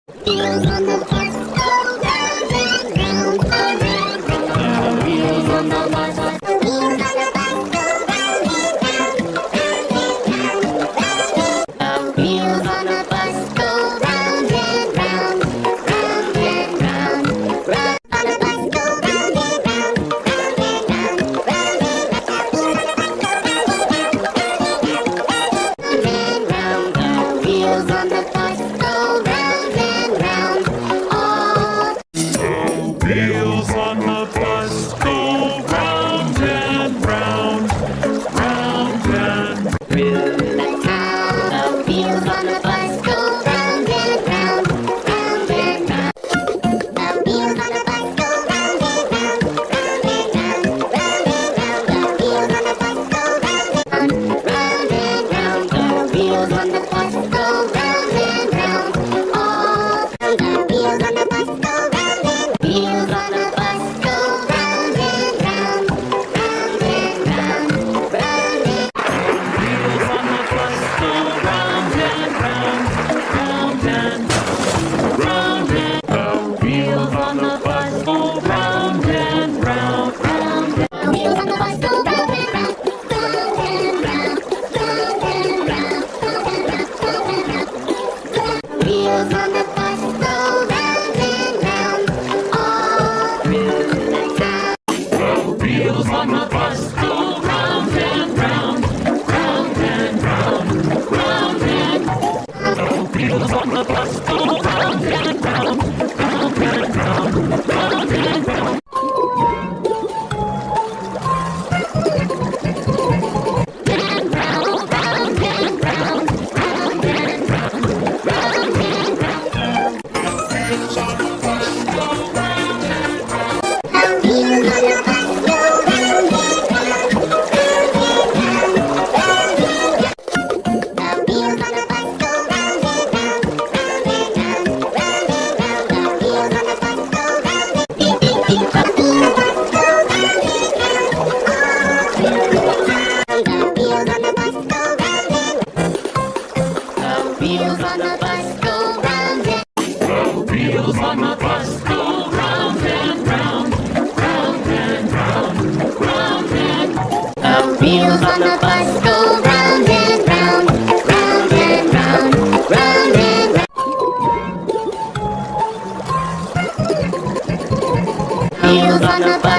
Wheels on the bus go round and round, round and round. Wheels on the bus, wheels on the bus go round and round, round and round, round and round. Wheels on the bus go round and round, round and round, round. On the bus go round and round, round and round, round and round. Wheels on the bus go round and round. All Wheels on the bus go round and round, round and the town. The wheels on the bus go round and round, round and round. The wheels on the bus go round and round, round and round, round and round. The wheels on the bus go round and round, round and round. The wheels on the bus go round and round. All the wheels on the bus go round and wheels on the bus go round and round, round and round, round and wheels on the bus go round and round, round and round and the wheels on the bus go round and round, round and the wheels on the bus go round and round, round and round, round and round, round and round, round and round. Wheels on the bus go round and round, all through the town. the wheels on the bus go round and round, round and round, round and the wheels on the bus go round and round, round and round, round and round. And round, round and round, round and round, round and round. Wheels on the bus go round and round. The wheels on the bus go round and round, round and round, round and round. The wheels on the bus go round and round, round and round, round and round. The wheels on the bus go round and beep beep beep. The wheels on the bus go round and round, all through the town. The wheels on the bus go round and the wheels on the bus go round and The wheels on the bus go round and round, round and round, round and the wheels on the bus go round and round, round and round, round and round. Wheels on the bus